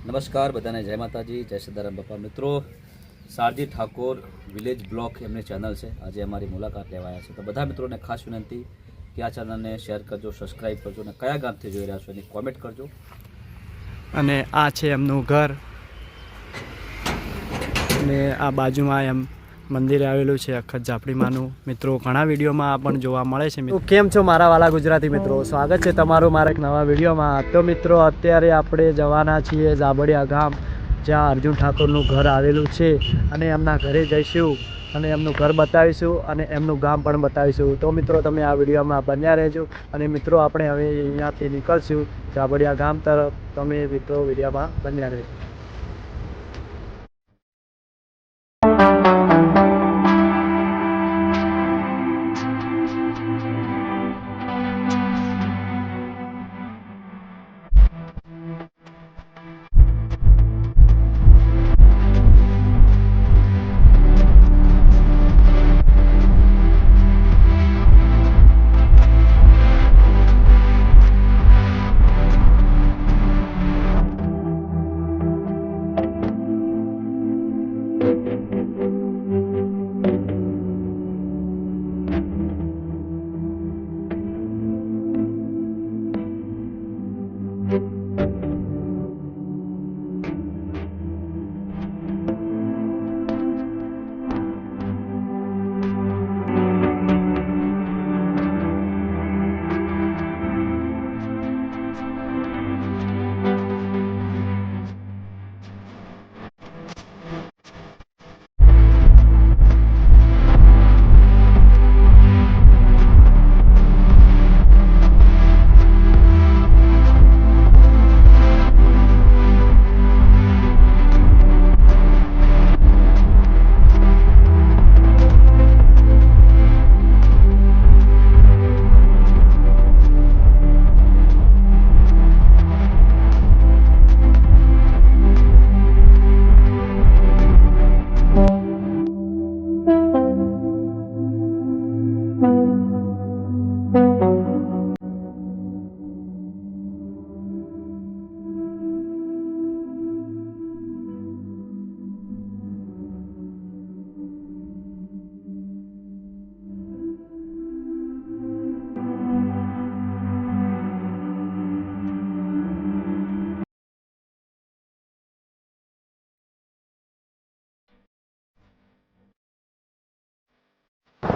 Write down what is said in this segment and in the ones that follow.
નમસ્કાર બધાને, જય માતાજી, જય સદારામ બાપા. મિત્રો, શારજી ઠાકોર વિલેજ બ્લોક એમની ચેનલ છે. આજે અમારી મુલાકાત લેવાયા છે. તો બધા મિત્રોને ખાસ વિનંતી કે આ ચેનલને શેર કરજો, સબસ્ક્રાઈબ કરજો અને કયા ગામથી જોઈ રહ્યા છો એની કોમેન્ટ કરજો. અને આ છે એમનું ઘર અને આ બાજુમાં એમ મંદિર આવેલું છે અખત ઝાપડીમાંનું. મિત્રો, ઘણા વિડીયોમાં આ પણ જોવા મળે છે. મિત્રો, કેમ છો મારા વાલા ગુજરાતી મિત્રો? સ્વાગત છે તમારું મારા એક નવા વિડીયોમાં. તો મિત્રો, અત્યારે આપણે જવાના છીએ ઝાબડિયા ગામ, જ્યાં અર્જુન ઠાકોરનું ઘર આવેલું છે. અને એમના ઘરે જઈશું અને એમનું ઘર બતાવીશું અને એમનું ગામ પણ બતાવીશું. તો મિત્રો, તમે આ વિડીયોમાં બન્યા રહેજો. અને મિત્રો, આપણે હવે અહીંયાથી નીકળશું ઝાબડિયા ગામ તરફ. તમે મિત્રો વિડીયોમાં બન્યા રહેજો.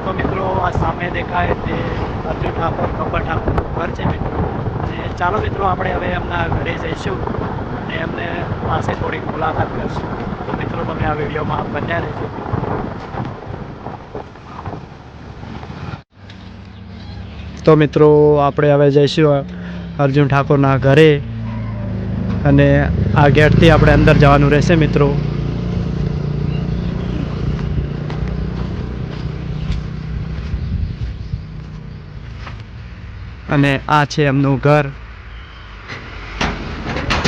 તો મિત્રો, આ સામે દેખાય તે અર્જુન ઠાકોર ગબ્બર ઠાકોરનું ઘર છે મિત્રો. અને ચાલો મિત્રો, આપણે હવે એમના ઘરે જઈશું અને એમને પાસે થોડીક મુલાકાત કરીશું. તો મિત્રો, તમે આ વિડીયોમાં બન્યા રહેજો. તો મિત્રો, આપણે હવે જઈશું અર્જુન ઠાકોરના ઘરે અને આ ગેટથી આપણે અંદર જવાનું રહેશે મિત્રો. અને આ છે એમનું ઘર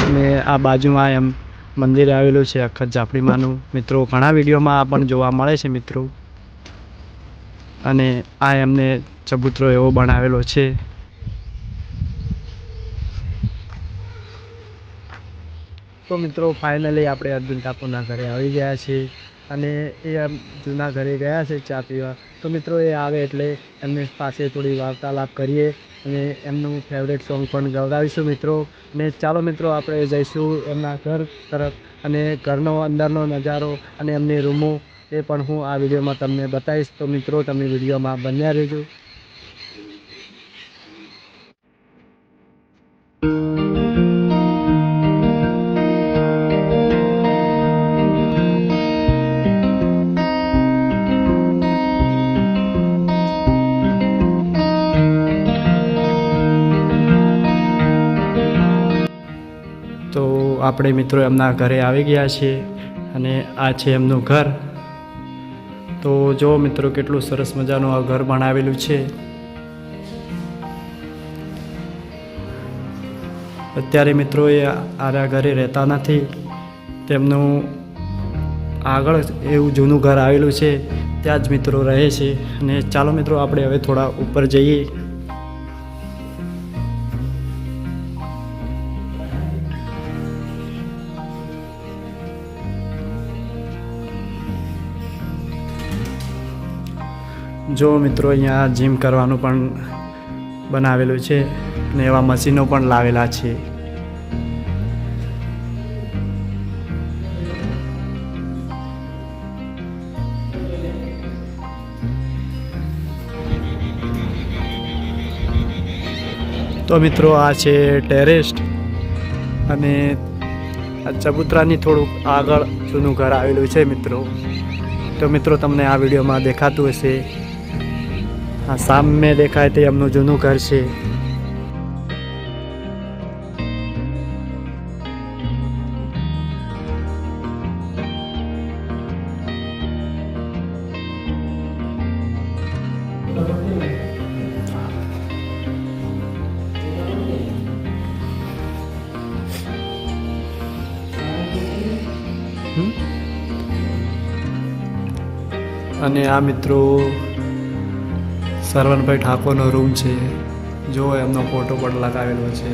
અને આ બાજુમાં એમ મંદિર આવેલું છે અખત ઝાપડીમાંનું. મિત્રો, ઘણા વિડીયોમાં આ પણ જોવા મળે છે મિત્રો. અને આ એમને ચબૂતરો એવો બનાવેલો છે. તો મિત્રો, ફાઇનલી આપણે અર્જુન ઠાકોરના ઘરે આવી ગયા છીએ અને એ જૂના ઘરે ગયા છે ચા પીવા. તો મિત્રો, એ આવે એટલે એમની પાસે થોડી વાર્તાલાપ કરીએ અને એમનું ફેવરેટ સોંગ પણ ગવડાવીશું મિત્રો. ને ચાલો મિત્રો, આપણે જઈશું એમના ઘર તરફ અને ઘરનો અંદરનો નજારો અને એમની રૂમો એ પણ હું આ વિડીયોમાં તમને બતાવીશ. તો મિત્રો, તમે વિડીયોમાં બન્યા રહેજો. તો આપણે મિત્રો એમના ઘરે આવી ગયા છીએ અને આ છે એમનું ઘર. તો જો મિત્રો, કેટલું સરસ મજાનું આ ઘર બનાવેલું છે. અત્યારે મિત્રો એ આરા ઘરે રહેતા નથી, તેમનું આગળ એવું જૂનું ઘર આવેલું છે, ત્યાં જ મિત્રો રહે છે. અને ચાલો મિત્રો, આપણે હવે થોડા ઉપર જઈએ. જો મિત્રો અહીંયા જીમ કરવાનું પણ બનાવેલું છે ને એવા મશીનો પણ લાવેલા છે. તો મિત્રો આ છે ટેરેસ અને આ ચબૂતરાની થોડુંક આગળ જૂનું ઘર આવેલું છે મિત્રો. તો મિત્રો તમને આ વિડીયોમાં દેખાતું હશે, આ સામે દેખાય તે એમનું જૂનું ઘર છે. અને આ મિત્રો સરવણભાઈ ઠાકોરનો રૂમ છે. જો એમનો ફોટો પણ લગાવેલો છે.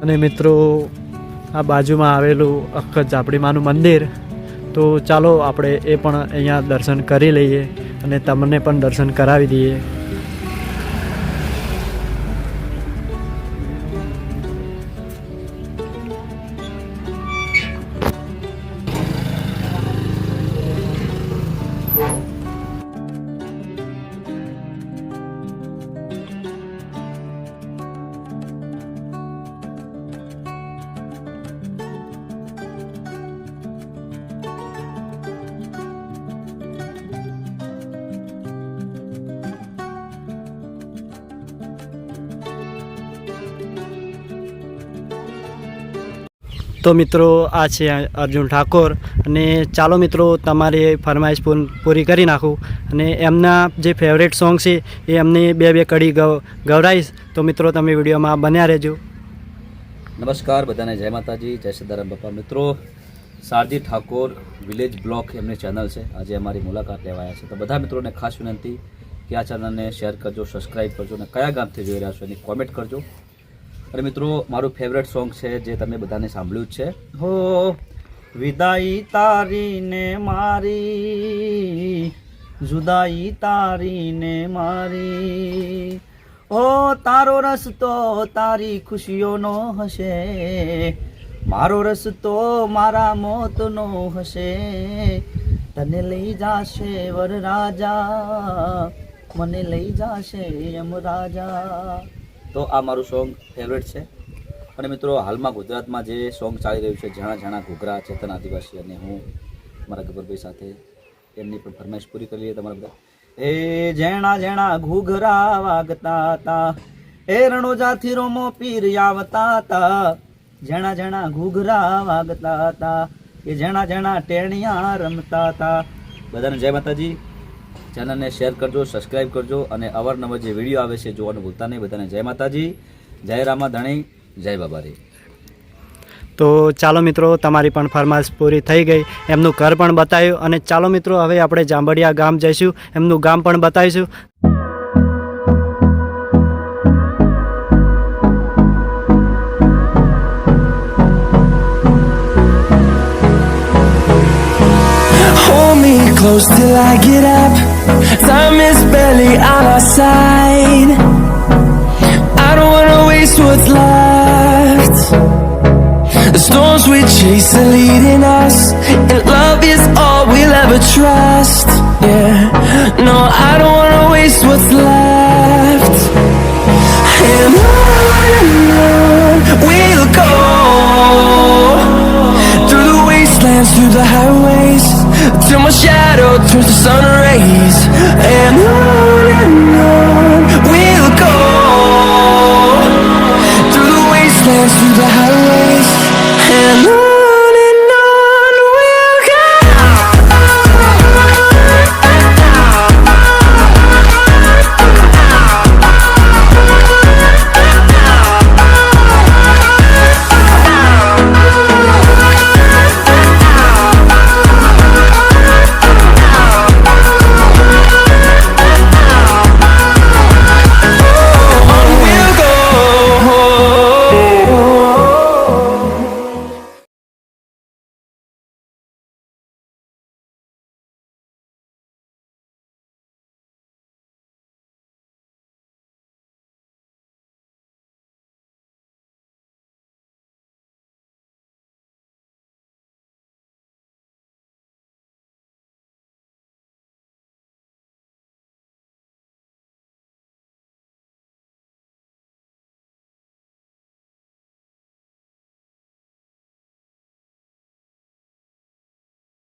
અને મિત્રો આ બાજુમાં આવેલું અખત ઝાપડીમાનું મંદિર, તો ચાલો આપણે એ પણ અહીંયા દર્શન કરી લઈએ અને તમને પણ દર્શન કરાવી દઈએ. તો મિત્રો આ છે અર્જુન ઠાકોર, અને ચાલો મિત્રો તમારી ફરમાઈશ પૂરી કરી નાખું અને એમના જે ફેવરેટ સોંગ છે એ એમની બે કડી ગવરાઈશ. તો મિત્રો તમે વિડીયોમાં બન્યા રહેજો. નમસ્કાર બધાને, જય માતાજી, જય સદારામ બાપા. મિત્રો શારજી ઠાકોર વિલેજ બ્લોક એમની ચેનલ છે, આજે અમારી મુલાકાત લેવાયા છે. તો બધા મિત્રોને ખાસ વિનંતી કે આ ચેનલને શેર કરજો, સબસ્ક્રાઈબ કરજો અને કયા ગામથી જોઈ રહ્યા છો એની કોમેન્ટ કરજો. અને મિત્રો મારું ફેવરેટ સોંગ છે જે તમે બધાને સાંભળ્યું જ છે, હો વિદાઈ તારી ને મારી, જુદાઈ તારી ને મારી, ઓ તારો રસ્તો તારી ખુશીઓનો હશે, મારો રસ્તો મારા મોતનો હશે, તને લઈ જાશે વરરાજા, મને લઈ જાશે યમરાજા. તો આ મારું સોંગ ફેવરેટ છે. અને મિત્રો હાલમાં ગુજરાતમાં જે સોંગ ચાલી રહ્યું છે, ઝાણા ઝાણા ઘૂઘરા, ચેતન આદિવાસી અને હું મારા ગબ્બરભાઈ સાથે, એમની પણ ફરમાઈશ પૂરી કરી લઈએ તમારા બધા. એ ઝેણા ઝેણા ઘૂઘરા વાગતા હતા, એ રણોજાથી રોમો પીર આવતા હતા, ઝેણા ઝેણા ઘૂઘરા વાગતા હતા, એ ઝેણા ઝેણા ટેણિયા રમતા હતા. બધાને જય માતાજી. ચેનલને શેર કરજો, સબસ્ક્રાઈબ કરજો અને અવારનવાર જે વિડીયો આવે છે જોવાનું ભૂલતા નહીં. બધાને જય માતાજી, જય રામા ધણી, જય બાબારી. તો ચાલો મિત્રો તમારી પણ ફરમાઈશ પૂરી થઈ ગઈ, એમનું ઘર પણ બતાવ્યું. અને ચાલો મિત્રો હવે આપણે જાંબડિયા ગામ જઈશું, એમનું ગામ પણ બતાવીશું. Close till I get up, time is barely on our side. I don't wanna waste what's left. The storms we chase are leading us, and love is all we'll ever trust. Yeah, no, I don't wanna waste what's left. And on we'll go, through the wastelands, through the highways, till my shadow turns to sun rays. And on